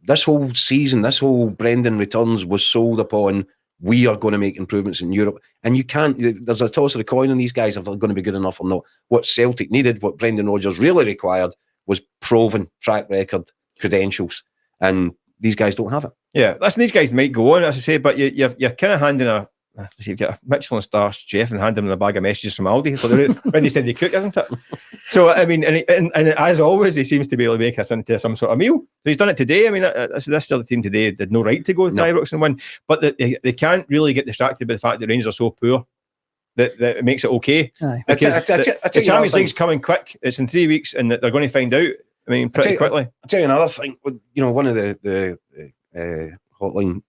this whole season, this whole Brendan returns was sold upon, we are going to make improvements in Europe. And you can't, there's a toss of the coin on these guys if they're going to be good enough or not. What Celtic needed, what Brendan Rodgers really required, was proven track record credentials. And these guys don't have it. Yeah, listen, these guys might go on, as I say, but you're kind of handing you've got a Michelin star chef and hand them a bag of messages from Aldi. So when they said they cook, isn't it? So, I mean, and as always, he seems to be able to make us into some sort of meal. So he's done it today. I mean, this still the team today did no right to go to Ibrox and win. But they can't really get distracted by the fact that Rangers are so poor that it makes it okay. Aye. Because the Champions League's coming quick. It's in 3 weeks and they're going to find out, I mean, pretty quickly. I'll tell you another thing. One of the hotline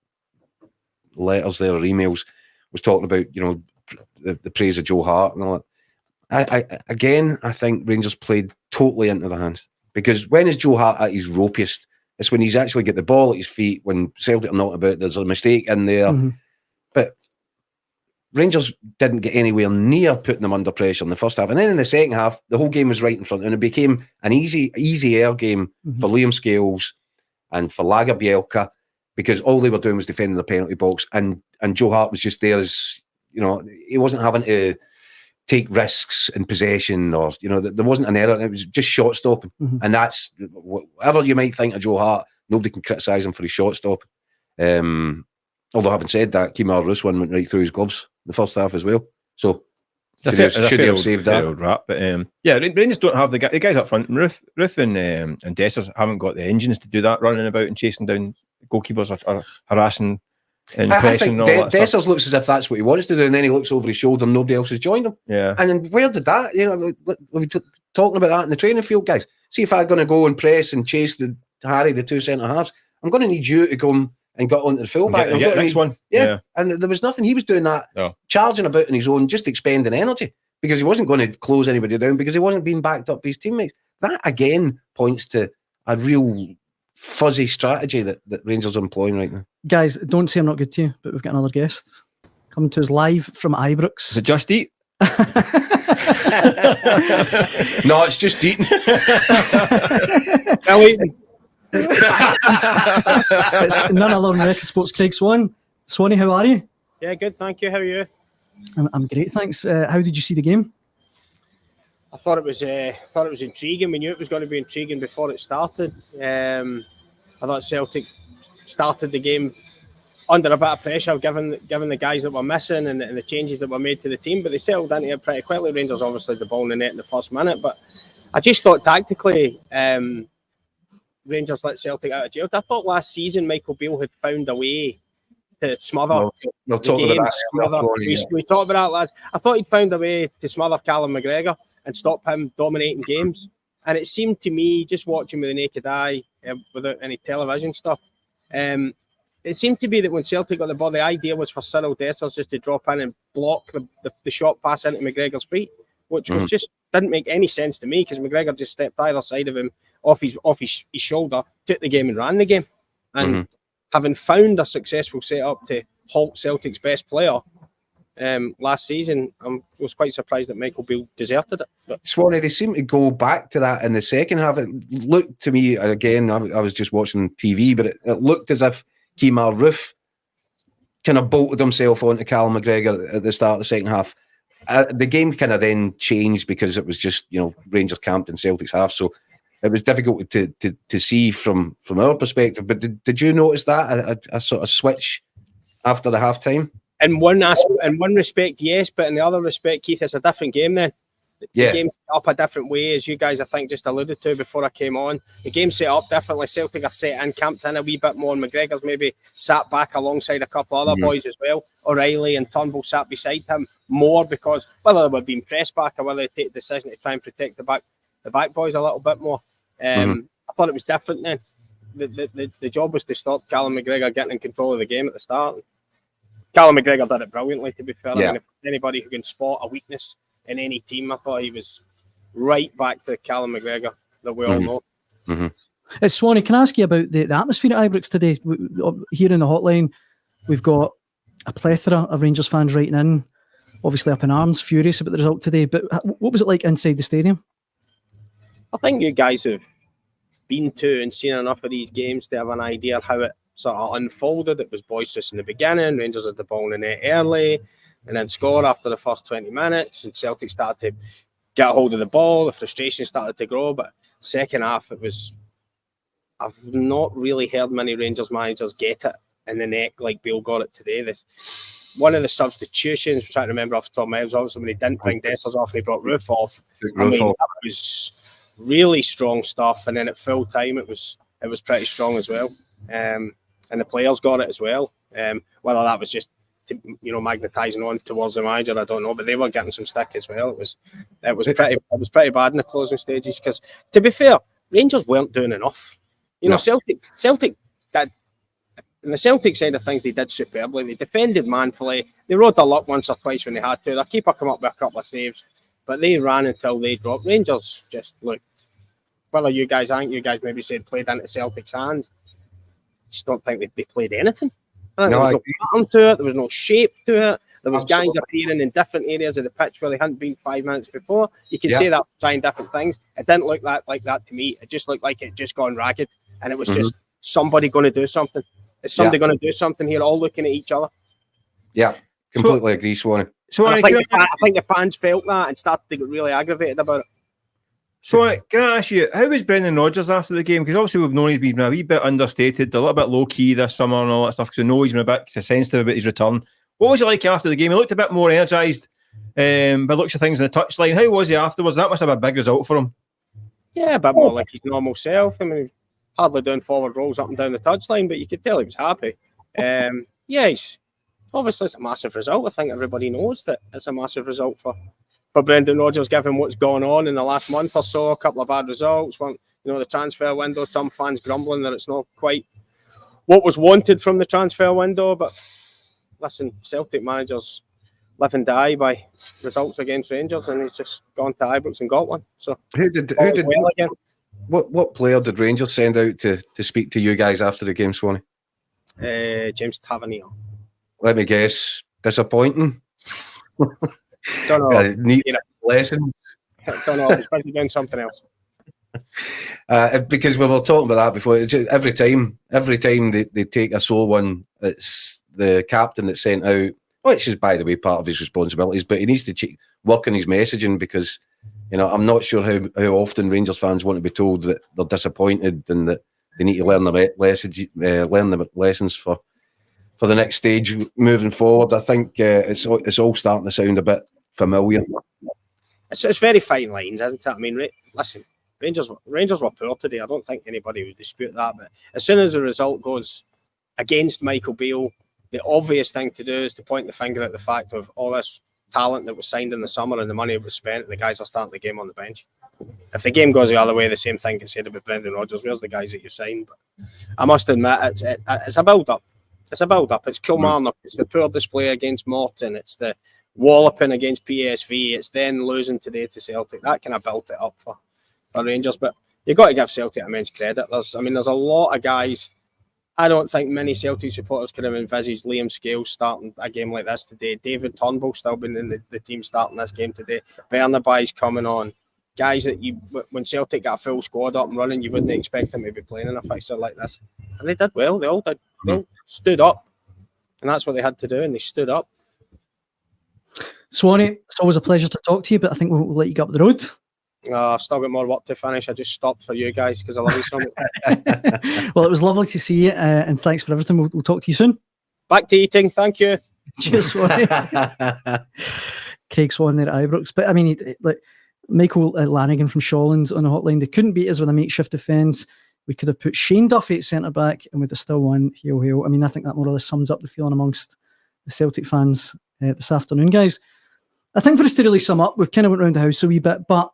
letters there or emails was talking about, the praise of Joe Hart and all that. I think Rangers played totally into their hands, because when is Joe Hart at his ropiest? It's when he's actually got the ball at his feet, when Celtic are not about, there's a mistake in there. Mm-hmm. But Rangers didn't get anywhere near putting them under pressure in the first half. And then in the second half, the whole game was right in front, and it became an easy air game for Liam Scales and for Lagerbielke, because all they were doing was defending the penalty box, and Joe Hart was just there as, he wasn't having to take risks in possession, or, there wasn't an error. It was just shot stopping. Mm-hmm. And that's, whatever you might think of Joe Hart, nobody can criticise him for his shot stopping. Although having said that, Kemar Rousseau went right through his gloves in the first half as well. So should he have saved that? Old rap, but Rangers don't have the guys up front. Ruth and Dessers haven't got the engines to do that, running about and chasing down goalkeepers or harassing and pressing. I think Dessers looks as if that's what he wants to do, and then he looks over his shoulder and nobody else has joined him. Yeah. And then where did that? We talking about that in the training field, guys. See, if I'm going to go and press and chase the two centre halves, I'm going to need you to come and got onto the fullback. Get the next one. Yeah. And there was nothing. He was doing that, charging about on his own, just expending energy, because he wasn't going to close anybody down, because he wasn't being backed up by his teammates. That, again, points to a real fuzzy strategy that Rangers are employing right now. Guys, don't say I'm not good to you, but we've got another guest coming to us live from Ibrox. Is it Just Eat? No, it's just eating. It's none other than Record Sports Craig Swan. Swanee, how are you? Yeah, good, thank you. How are you? I'm great, thanks. How did you see the game? I thought it was intriguing. We knew it was going to be intriguing before it started. I thought Celtic started the game under a bit of pressure, given the guys that were missing and the changes that were made to the team, but they settled into it pretty quickly. Rangers obviously the ball in the net in the first minute, but I just thought tactically, Rangers let Celtic out of jail. I thought last season Michael Beale had found a way to smother we'll talk about that. We talked about that, lads. I thought he'd found a way to smother Callum McGregor and stop him dominating games. And it seemed to me, just watching with the naked eye, without any television stuff. It seemed to be that when Celtic got the ball, the idea was for Cyril Dessers just to drop in and block the shot pass into McGregor's feet, which was just didn't make any sense to me, because McGregor just stepped either side of him off his shoulder, took the game and ran the game. And having found a successful setup to halt Celtic's best player last season, I was quite surprised that Michael Beale deserted it. But Swanee, they seem to go back to that in the second half. It looked to me, again, I was just watching TV, but it looked as if Kemar Roofe kind of bolted himself onto Callum McGregor at the start of the second half. The game kind of then changed because it was just, Rangers camped in Celtic's half, so it was difficult to see from our perspective. But did you notice that a sort of switch after the half time? In one respect, yes, but in the other respect, Keith, it's a different game then. The game's set up a different way, as you guys, I think, just alluded to before I came on. The game's set up differently. Celtic are set in, camped in a wee bit more. McGregor's maybe sat back alongside a couple other boys as well. O'Reilly and Turnbull sat beside him more, because whether they were being pressed back or whether they take the decision to try and protect the back boys a little bit more. I thought it was different then. The job was to stop Callum McGregor getting in control of the game at the start. Callum McGregor did it brilliantly, to be fair. Yeah. I mean, if anybody who can spot a weakness in any team, I thought he was right back to Callum McGregor that we all know. Swanee, can I ask you about the atmosphere at Ibrox today? Here in the hotline, we've got a plethora of Rangers fans writing in, obviously up in arms, furious about the result today. But what was it like inside the stadium? I think you guys have been to and seen enough of these games to have an idea of how it sort of unfolded. It was boisterous in the beginning. Rangers had the ball in the net early and then score after the first 20 minutes, and Celtic started to get a hold of the ball. The frustration started to grow, but second half I've not really heard many Rangers managers get it in the neck like Beale got it today. One of the substitutions, I'm trying to remember off the top of my head, was obviously when he didn't bring Dessers off and he brought Roofe off. That was really strong stuff, and then at full time it was pretty strong as well. And the players got it as well. Whether that was just magnetising on towards the manager, I don't know, but they were getting some stick as well. It was pretty bad in the closing stages, because, to be fair, Rangers weren't doing enough. Celtic did. On the Celtic side of things, they did superbly. They defended manfully. They rode their luck once or twice when they had to. Their keeper came up with a couple of saves, but they ran until they dropped. Rangers just look. Whether you guys maybe said played into Celtic's hands. I just don't think they played anything. There was no pattern to it. There was no shape to it. There was guys appearing in different areas of the pitch where they hadn't been 5 minutes before. You can say that trying different things. It didn't look like that to me. It just looked like it just gone ragged, and it was just somebody going to do something. Is somebody going to do something here? All looking at each other. Yeah, completely agree, Swanee. So I think the fans felt that and started to get really aggravated about it. So can I ask you, how was Brendan Rodgers after the game? Because obviously we've known he's been a wee bit understated, a little bit low-key this summer and all that stuff, because we know he's been a bit sensitive about his return. What was he like after the game? He looked a bit more energised by looks of things on the touchline. How was he afterwards? That must have been a big result for him. Yeah, a bit more like his normal self. I mean, hardly doing forward rolls up and down the touchline, but you could tell he was happy. It's a massive result. I think everybody knows that it's a massive result for Brendan Rodgers, given what's gone on in the last month or so. A couple of bad results. The transfer window, some fans grumbling that it's not quite what was wanted from the transfer window. But listen, Celtic managers live and die by results against Rangers, and he's just gone to Ibrox and got one. So what player did Rangers send out to speak to you guys after the game, Swanee? James Tavernier. Let me guess, disappointing. Don't know. Need lessons. Don't know. He's busy doing something else. Because we were talking about that before. Every time they take a sore one, it's the captain that's sent out, which is, by the way, part of his responsibilities. But he needs to work on his messaging, because I'm not sure how often Rangers fans want to be told that they're disappointed and that they need to learn the lessons for the next stage moving forward. I think it's all starting to sound a bit familiar. It's very fine lines, isn't it? I mean, listen, Rangers were poor today. I don't think anybody would dispute that. But as soon as the result goes against Michael Beale, the obvious thing to do is to point the finger at the fact of all this talent that was signed in the summer and the money that was spent, and the guys are starting the game on the bench. if the game goes the other way, the same thing can said about Brendan Rodgers. Where's the guys that you've signed? But I must admit, it's a build-up. It's a build-up. It's Kilmarnock. It's the poor display against Morton. It's the walloping against PSV. It's then losing today to Celtic. That kind of built it up for Rangers. But you've got to give Celtic immense credit. There's a lot of guys. I don't think many Celtic supporters could have envisaged Liam Scales starting a game like this today. David Turnbull still been in the team starting this game today. Bernabei's coming on. Guys that when Celtic got a full squad up and running, you wouldn't expect them to be playing in a fixture like this. And they did well. They all did. They all stood up. And that's what they had to do, and they stood up. Swanee, it's always a pleasure to talk to you, but I think we'll let you get up the road. I've still got more work to finish. I just stopped for you guys because I love you so much. Well, it was lovely to see you, and thanks for everything. We'll talk to you soon. Back to eating. Thank you. Cheers, Swanee. Craig Swan there at Ibrox. But I mean, like Michael Lanigan from Shawlands on the hotline, they couldn't beat us with a makeshift defence. We could have put Shane Duffy at centre back and we'd have still won. Hail, hail. I mean, I think that more or less sums up the feeling amongst the Celtic fans this afternoon, guys. I think for us to really sum up, we've kind of went round the house a wee bit, but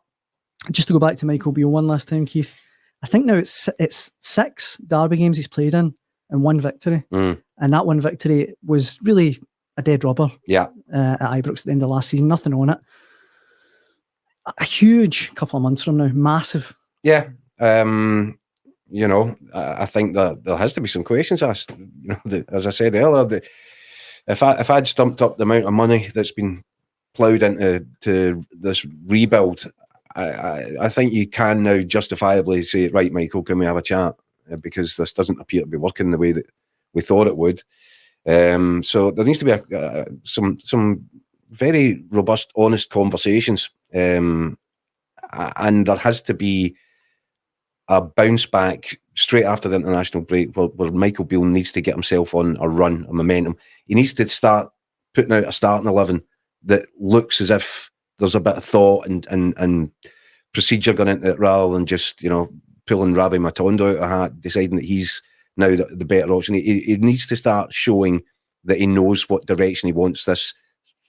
just to go back to Michael Beale one last time, Keith, I think now it's 6 derby games he's played in and 1 victory. And that 1 victory was really a dead rubber at Ibrox at the end of last season. Nothing on it. A huge couple of months from now. Massive. Yeah. I think that there has to be some questions asked. As I said earlier, if I'd stumped up the amount of money that's been ploughed into this rebuild, I think you can now justifiably say, right, Michael, can we have a chat? Because this doesn't appear to be working the way that we thought it would. So there needs to be some very robust, honest conversations, and there has to be a bounce back straight after the international break where Michael Beale needs to get himself on a run, a momentum. He needs to start putting out a starting 11 that looks as if there's a bit of thought and procedure going into it rather than just, pulling Rabbi Matondo out of a hat, deciding that he's now the better option. He needs to start showing that he knows what direction he wants this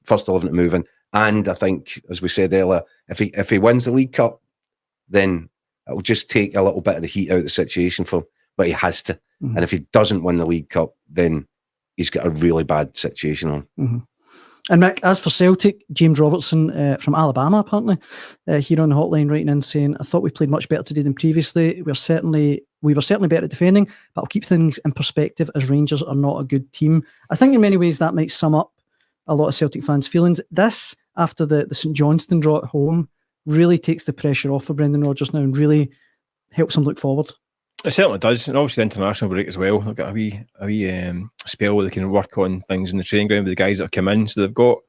first 11 to move in. And I think, as we said earlier, if he wins the League Cup, then it'll just take a little bit of the heat out of the situation for him. But he has to. And if he doesn't win the League Cup, then he's got a really bad situation on. And Mick, as for Celtic, James Robertson from Alabama, apparently, here on the hotline writing in saying, I thought we played much better today than previously. We were certainly better at defending, but I'll keep things in perspective as Rangers are not a good team. I think in many ways that might sum up a lot of Celtic fans' feelings. This, after the St Johnstone draw at home, really takes the pressure off for Brendan Rodgers now and really helps him look forward. It certainly does, and obviously the international break as well. They've got a wee spell where they can work on things in the training ground with the guys that have come in. So they've got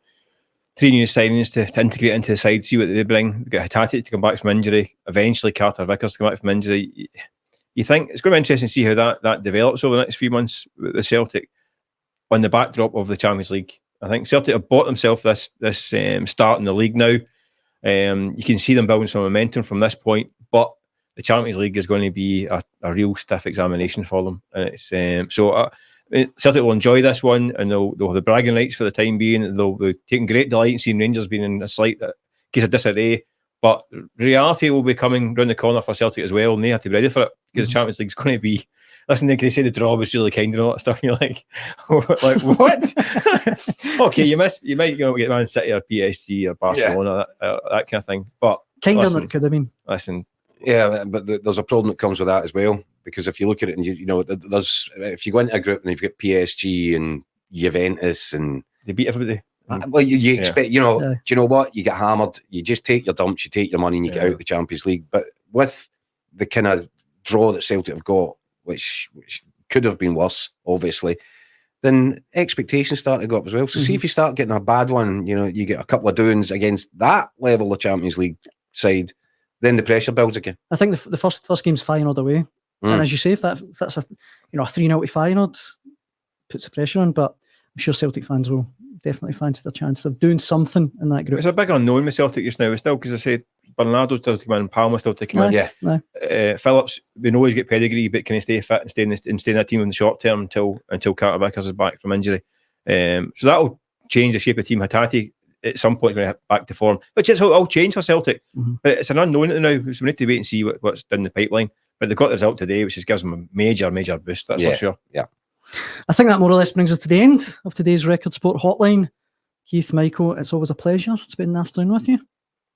3 new signings to integrate into the side, see what they bring. They've got Hatate to come back from injury, eventually Carter Vickers to come back from injury. You think it's going to be interesting to see how that develops over the next few months with the Celtic on the backdrop of the Champions League. I think Celtic have bought themselves this start in the league now. You can see them building some momentum from this point, but the Champions League is going to be a real stiff examination for them. And it's Celtic will enjoy this one, and they'll have the bragging rights for the time being, and they'll be taking great delight in seeing Rangers being in a slight case of disarray. But reality will be coming round the corner for Celtic as well, and they have to be ready for it, because the Champions League is going to be... Listen, they say the draw was really kind and all that stuff, and you're like what? Okay, you might get Man City or PSG or Barcelona, that kind of thing. But kind of it could have been. Listen, yeah, but there's a problem that comes with that as well, because if you look at it and there's if you go into a group and you've got PSG and Juventus and they beat everybody. Well, you expect, do you know what? You get hammered. You just take your dumps, you take your money, and you get out of the Champions League. But with the kind of draw that Celtic have got, which could have been worse, obviously, then expectations start to go up as well. So see if you start getting a bad one, you get a couple of doings against that level of Champions League side, then the pressure builds again. I think the first game's Feyenoord away, and as you say, if that's a 3-0 to Feyenoord, puts the pressure on. But I'm sure Celtic fans will definitely fancy their chance of doing something in that group. It's a big unknown with Celtic just now. Still, because I said Bernardo's still taking in, Palmer's still taking in. Phillips, we know he's got pedigree, but can he stay fit and stay in that team in the short term until Carter Vickers is back from injury? So that'll change the shape of the team. Hatate at some point going to hit back to form, which is how it all changed for Celtic. But it's an unknown at the now, so we need to wait and see what's down the pipeline. But they got the result today, which gives them a major boost, that's for sure. Yeah. I think that more or less brings us to the end of today's Record Sport Hotline. Keith, Michael, it's always a pleasure spending the afternoon with you.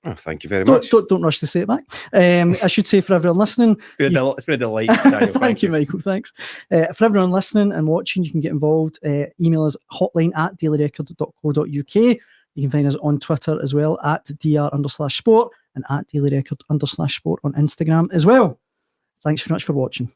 Oh, thank you very much. Don't rush to say it back. I should say for everyone listening, it's been a delight, Daniel. Thank you, Michael. Thanks. For everyone listening and watching, you can get involved. Email us hotline@dailyrecord.co.uk. You can find us on Twitter as well @dr_sport and @dailyrecord_sport on Instagram as well. Thanks very much for watching.